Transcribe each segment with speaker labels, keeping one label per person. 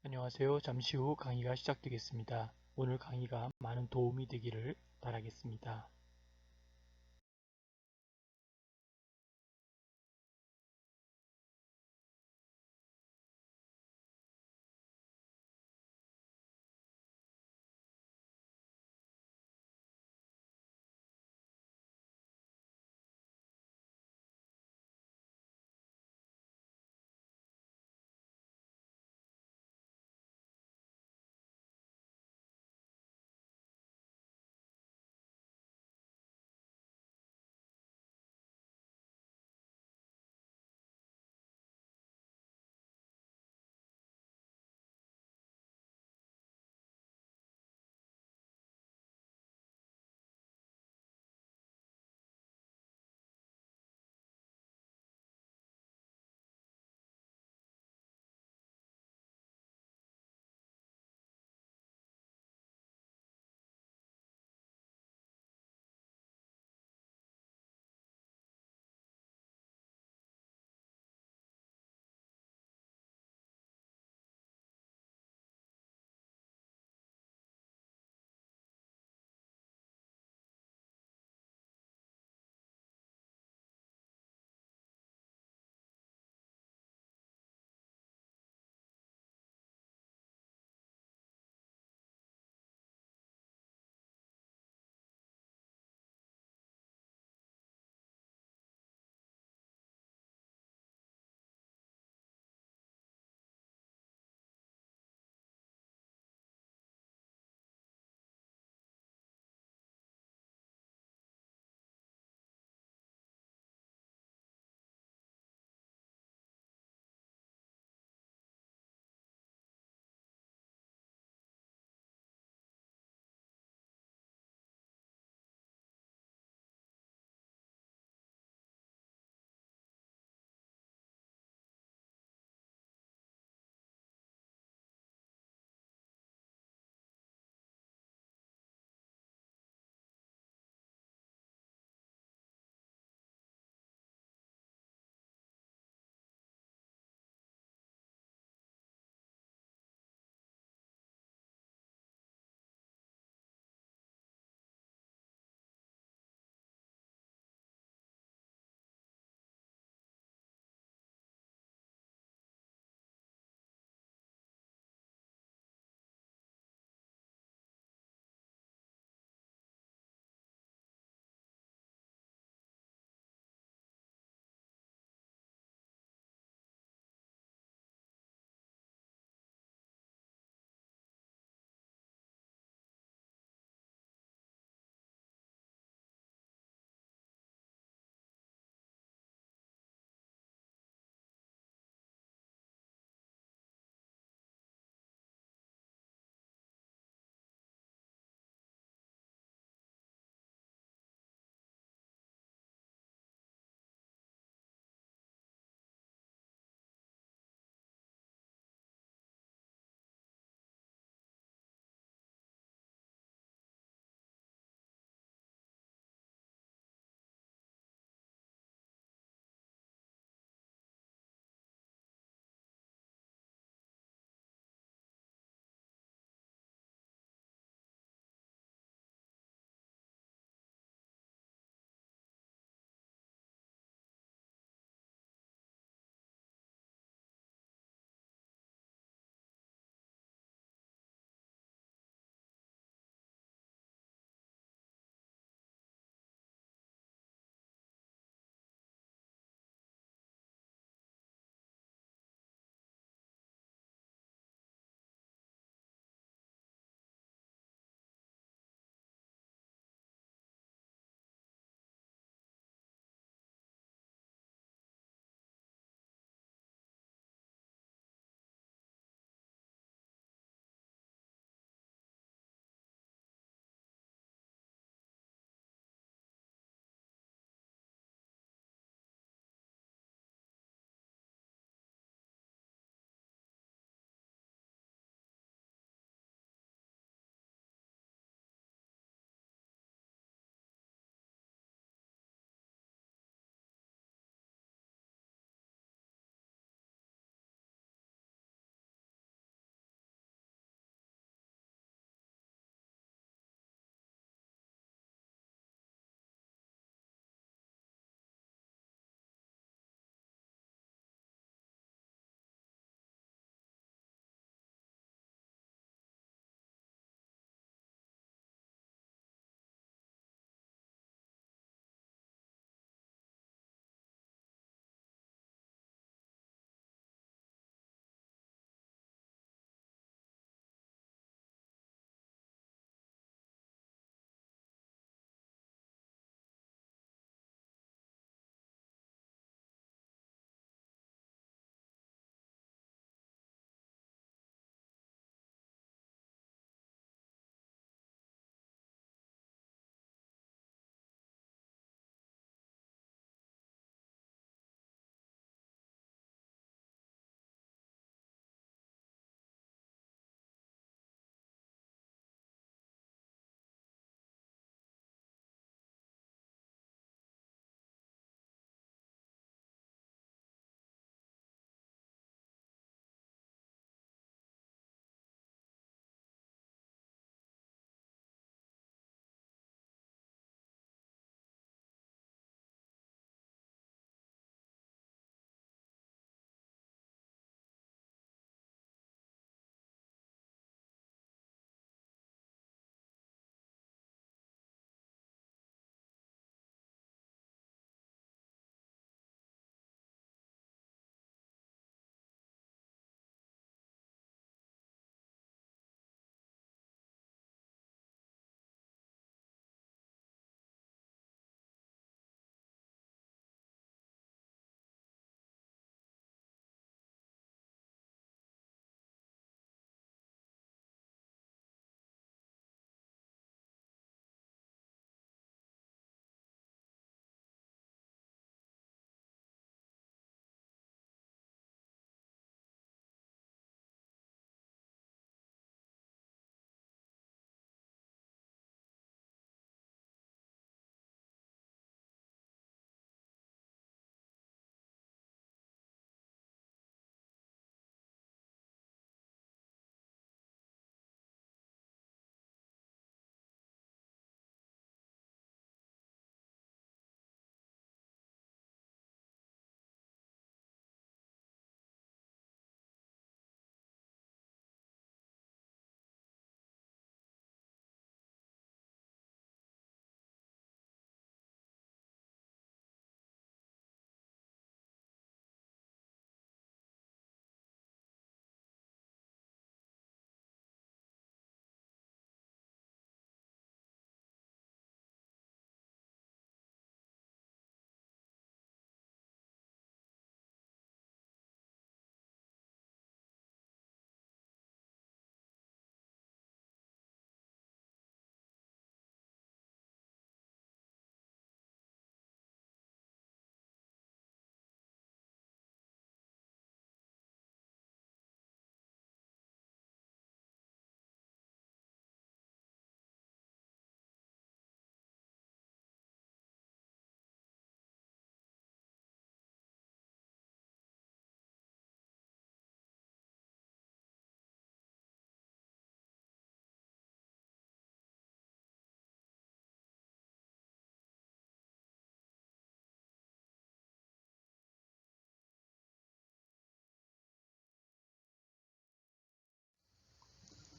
Speaker 1: 안녕하세요. 잠시 후 강의가 시작되겠습니다. 오늘 강의가 많은 도움이 되기를 바라겠습니다.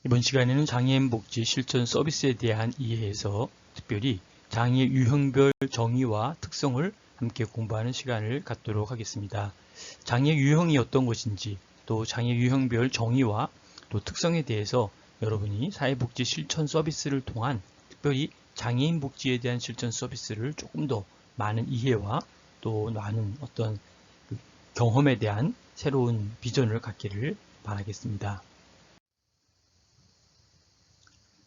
Speaker 1: 이번 시간에는 장애인 복지 실천 서비스에 대한 이해에서 특별히 장애 유형별 정의와 특성을 함께 공부하는 시간을 갖도록 하겠습니다. 장애 유형이 어떤 것인지 또 장애 유형별 정의와 또 특성에 대해서 여러분이 사회복지 실천 서비스를 통한 특별히 장애인 복지에 대한 실천 서비스를 조금 더 많은 이해와 또 많은 어떤 경험에 대한 새로운 비전을 갖기를 바라겠습니다.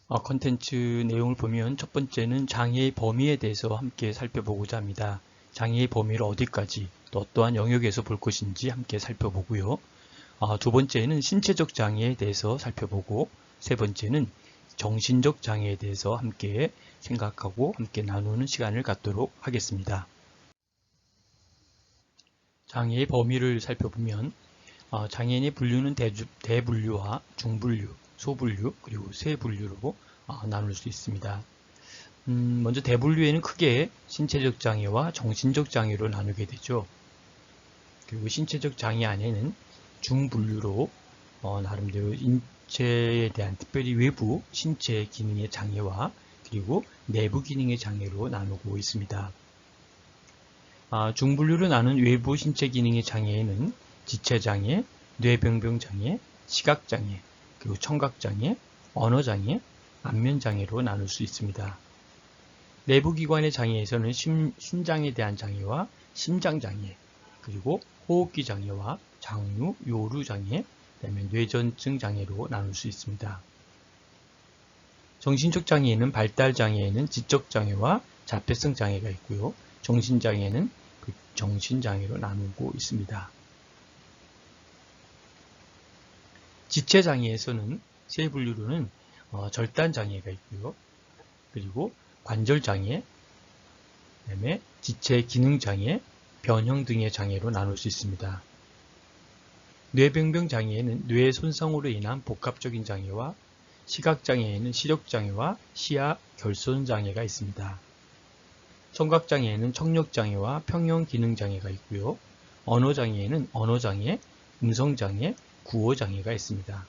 Speaker 1: 컨텐츠 내용을 보면 첫 번째는 장애의 범위에 대해서 함께 살펴보고자 합니다. 장애의 범위를 어디까지 또 어떠한 영역에서 볼 것인지 함께 살펴보고요. 두 번째는 신체적 장애에 대해서 살펴보고 세 번째는 정신적 장애에 대해서 함께 생각하고 함께 나누는 시간을 갖도록 하겠습니다. 장애의 범위를 살펴보면 장애인의 분류는 대분류와 중분류, 소분류, 그리고 세분류로 나눌 수 있습니다. 먼저 대분류에는 크게 신체적 장애와 정신적 장애로 나누게 되죠. 그리고 신체적 장애 안에는 중분류로 나름대로 인체에 대한 특별히 외부 신체 기능의 장애와 그리고 내부 기능의 장애로 나누고 있습니다. 중분류로 나눈 외부 신체 기능의 장애에는 지체장애, 뇌병변장애, 시각장애, 그리고 청각장애, 언어장애, 안면장애로 나눌 수 있습니다. 내부기관의 장애에서는 신장에 대한 장애와 심장장애, 그리고 호흡기 장애와 장루, 요루 장애, 그다음에 뇌전증 장애로 나눌 수 있습니다. 정신적 장애에는 발달 장애에는 지적 장애와 자폐성 장애가 있고요. 정신장애는 정신장애로 나누고 있습니다. 지체장애에서는 세 분류로는 절단장애가 있고요. 그리고 관절장애, 그다음에 지체기능장애, 변형 등의 장애로 나눌 수 있습니다. 뇌병변장애에는 뇌 손상으로 인한 복합적인 장애와 시각장애에는 시력장애와 시야 결손장애가 있습니다. 청각장애에는 청력장애와 평형기능장애가 있고요. 언어장애에는 언어장애, 음성장애, 구어장애가 있습니다.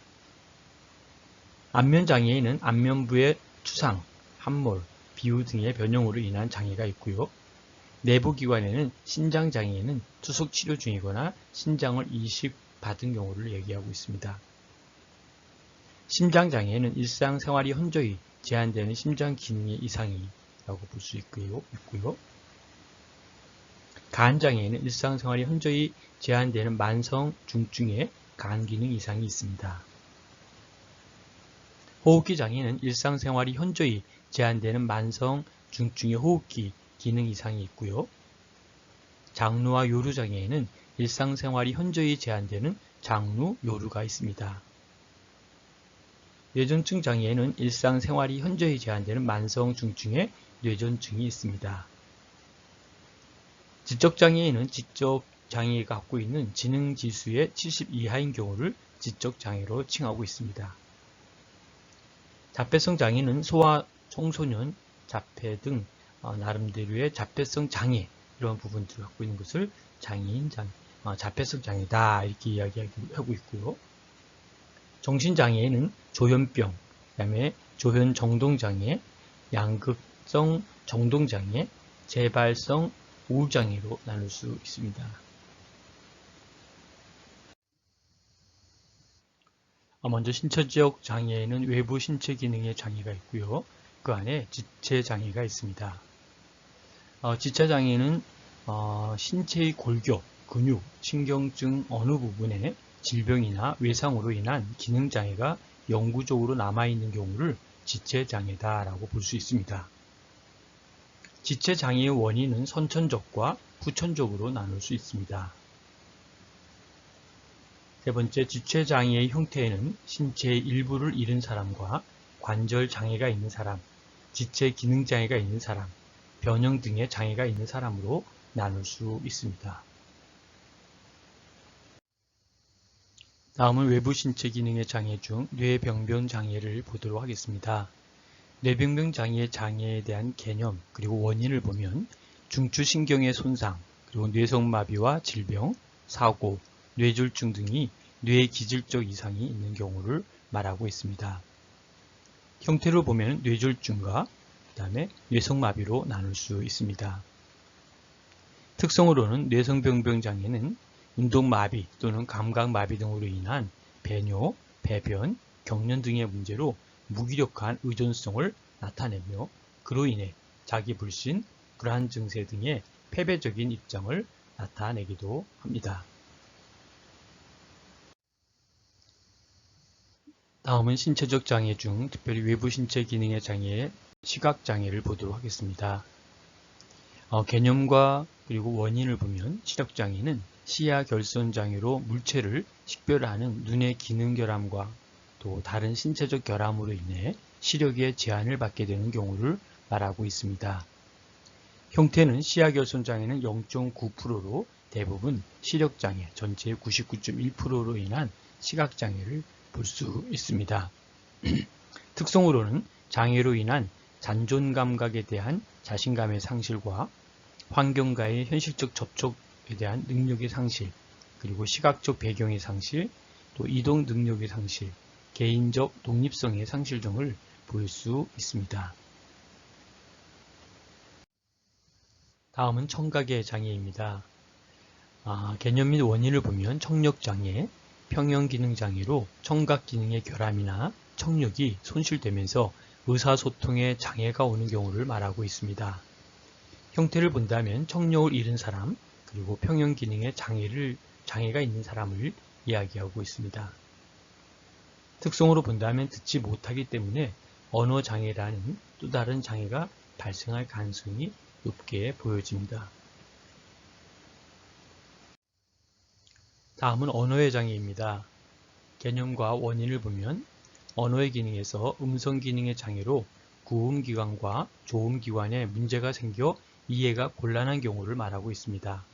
Speaker 1: 안면장애에는 안면부의 투상, 함몰, 비우 등의 변형으로 인한 장애가 있고요. 내부기관에는 신장장애에는 투석 치료 중이거나 신장을 이식받은 경우를 얘기하고 있습니다. 심장장애에는 일상생활이 현저히 제한되는 심장 기능의 이상이라고 볼 수 있고요. 간장애에는 일상생활이 현저히 제한되는 만성 중증의 간 기능 이상이 있습니다. 호흡기 장애는 일상생활이 현저히 제한되는 만성 중증의 호흡기 기능 이상이 있고요. 장루와 요루 장애에는 일상생활이 현저히 제한되는 장루, 요루가 있습니다. 뇌전증 장애에는 일상생활이 현저히 제한되는 만성 중증의 뇌전증이 있습니다. 지적 장애에는 지적 장애가 갖고 있는 지능 지수의 70 이하인 경우를 지적 장애로 칭하고 있습니다. 자폐성 장애는 소아, 청소년, 자폐 등 나름대로의 자폐성 장애 이런 부분들을 갖고 있는 것을 장애인 장애, 자폐성 장애다 이렇게 이야기하고 있고요. 정신장애에는 조현병, 그다음에 조현 정동장애, 양극성 정동장애, 재발성 우울장애로 나눌 수 있습니다. 먼저 신체적 장애에는 외부 신체 기능의 장애가 있고요. 그 안에 지체장애가 있습니다. 지체장애는 신체의 골격, 근육, 신경증 어느 부분에 질병이나 외상으로 인한 기능장애가 영구적으로 남아있는 경우를 지체장애다라고 볼 수 있습니다. 지체장애의 원인은 선천적과 후천적으로 나눌 수 있습니다. 세 번째, 지체장애의 형태에는 신체의 일부를 잃은 사람과 관절 장애가 있는 사람, 지체 기능 장애가 있는 사람, 변형 등의 장애가 있는 사람으로 나눌 수 있습니다. 다음은 외부 신체 기능의 장애 중 뇌병변 장애를 보도록 하겠습니다. 뇌병변 장애에 대한 개념 그리고 원인을 보면 중추신경의 손상, 그리고 뇌성마비와 질병, 사고, 뇌졸중 등이 뇌의 기질적 이상이 있는 경우를 말하고 있습니다. 형태로 보면 뇌졸중과 그 다음에 뇌성마비로 나눌 수 있습니다. 특성으로는 뇌성병변 장애는 운동마비 또는 감각마비 등으로 인한 배뇨, 배변, 경련 등의 문제로 무기력한 의존성을 나타내며 그로 인해 자기불신, 불안 증세 등의 패배적인 입장을 나타내기도 합니다. 다음은 신체적 장애 중 특별히 외부 신체 기능의 장애, 시각장애를 보도록 하겠습니다. 개념과 그리고 원인을 보면 시력장애는 시야 결손 장애로 물체를 식별하는 눈의 기능 결함과 또 다른 신체적 결함으로 인해 시력에 제한을 받게 되는 경우를 말하고 있습니다. 형태는 시야 결손 장애는 0.9%로 대부분 시력장애 전체의 99.1%로 인한 시각장애를 볼 수 있습니다. 특성으로는 장애로 인한 잔존 감각에 대한 자신감의 상실과 환경과의 현실적 접촉에 대한 능력의 상실, 그리고 시각적 배경의 상실, 또 이동 능력의 상실, 개인적 독립성의 상실 등을 볼 수 있습니다. 다음은 청각의 장애입니다. 개념 및 원인을 보면 청력장애, 평형기능장애로 청각기능의 결함이나 청력이 손실되면서 의사소통에 장애가 오는 경우를 말하고 있습니다. 형태를 본다면 청력을 잃은 사람, 그리고 평형기능에 장애가 있는 사람을 이야기하고 있습니다. 특성으로 본다면 듣지 못하기 때문에 언어장애라는 또 다른 장애가 발생할 가능성이 높게 보여집니다. 다음은 언어의 장애입니다. 개념과 원인을 보면 언어의 기능에서 음성 기능의 장애로 구음기관과 조음기관에 문제가 생겨 이해가 곤란한 경우를 말하고 있습니다.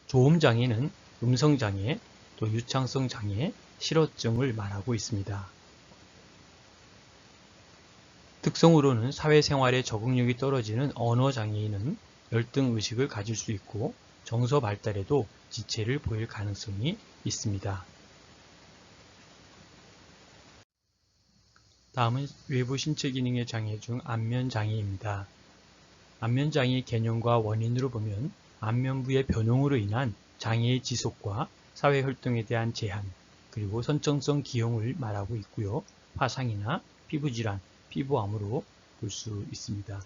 Speaker 1: 조음장애는 음성장애, 또 유창성 장애, 실어증을 말하고 있습니다. 특성으로는 사회생활에 적응력이 떨어지는 언어장애인은 열등의식을 가질 수 있고 정서 발달에도 지체를 보일 가능성이 있습니다. 다음은 외부 신체 기능의 장애 중 안면장애입니다. 안면장애의 개념과 원인으로 보면 안면부의 변형으로 인한 장애의 지속과 사회활동에 대한 제한, 그리고 선천성 기형을 말하고 있고요. 화상이나 피부질환, 피부암으로 볼 수 있습니다.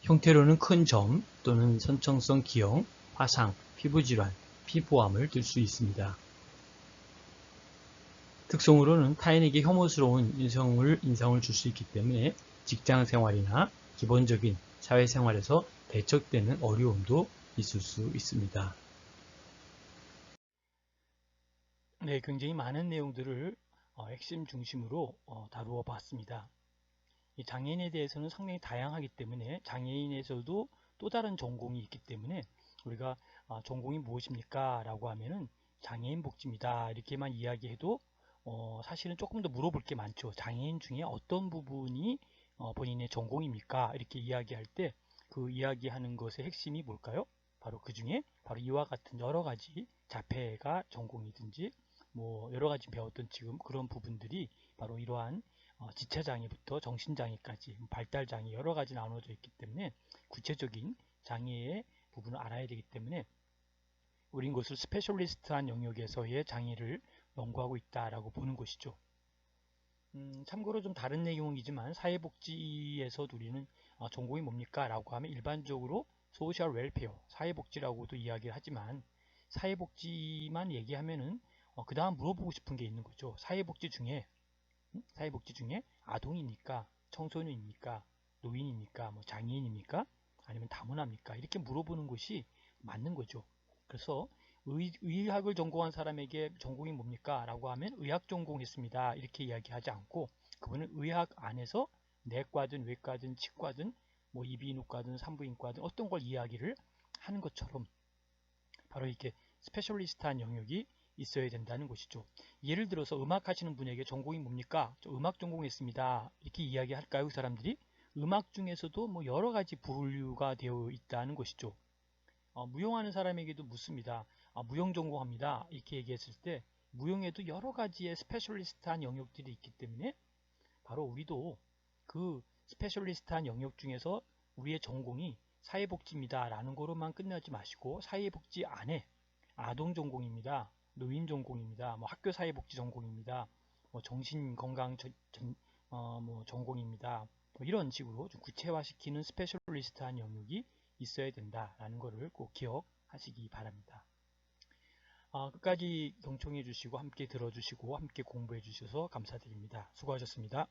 Speaker 1: 형태로는 큰 점 또는 선천성 기형, 화상, 피부질환, 피부암을 들 수 있습니다. 특성으로는 타인에게 혐오스러운 인상을 줄 수 있기 때문에 직장생활이나 기본적인 사회생활에서 대척되는 어려움도 있을 수 있습니다. 네, 굉장히 많은 내용들을 핵심 중심으로 다루어 봤습니다. 이 장애인에 대해서는 상당히 다양하기 때문에 장애인에서도 또 다른 전공이 있기 때문에 우리가 전공이 무엇입니까? 라고 하면은 장애인 복지입니다. 이렇게만 이야기해도 사실은 조금 더 물어볼 게 많죠. 장애인 중에 어떤 부분이 본인의 전공입니까? 이렇게 이야기할 때 그 이야기하는 것의 핵심이 뭘까요? 바로 그 중에 바로 이와 같은 여러 가지 자폐가 전공이든지 뭐 여러 가지 배웠던 지금 그런 부분들이 바로 이러한 지체장애부터 정신장애까지 발달장애 여러 가지 나눠져 있기 때문에 구체적인 장애의 부분을 알아야 되기 때문에 우린 그것을 스페셜리스트한 영역에서의 장애를 연구하고 있다라고 보는 것이죠. 참고로 좀 다른 내용이지만 사회복지에서도 우리는 전공이 뭡니까? 라고 하면 일반적으로 소셜 웰페어, 사회복지라고도 이야기를 하지만 사회복지만 얘기하면은 그 다음 물어보고 싶은 게 있는 거죠. 사회복지 중에 아동입니까? 청소년입니까? 노인입니까? 뭐 장애인입니까? 아니면 다문화입니까? 이렇게 물어보는 것이 맞는 거죠. 그래서 의학을 전공한 사람에게 전공이 뭡니까? 라고 하면 의학 전공했습니다. 이렇게 이야기하지 않고 그분은 의학 안에서 내과든 외과든 치과든 뭐 이비인후과든 산부인과든 어떤 걸 이야기를 하는 것처럼 바로 이렇게 스페셜리스트한 영역이 있어야 된다는 것이죠. 예를 들어서 음악 하시는 분에게 전공이 뭡니까? 저 음악 전공했습니다. 이렇게 이야기할까요? 그 사람들이? 음악 중에서도 뭐 여러 가지 분류가 되어 있다는 것이죠. 무용하는 사람에게도 묻습니다. 무용 전공합니다. 이렇게 얘기했을 때 무용에도 여러 가지의 스페셜리스트한 영역들이 있기 때문에 바로 우리도 그 스페셜리스트한 영역 중에서 우리의 전공이 사회복지입니다 라는 거로만 끝나지 마시고 사회복지 안에 아동 전공입니다, 노인 전공입니다, 뭐 학교 사회복지 전공입니다, 뭐 정신건강 뭐 전공입니다, 뭐 이런 식으로 좀 구체화시키는 스페셜리스트한 영역이 있어야 된다라는 것을 꼭 기억하시기 바랍니다. 끝까지 경청해 주시고 함께 들어주시고 함께 공부해 주셔서 감사드립니다. 수고하셨습니다.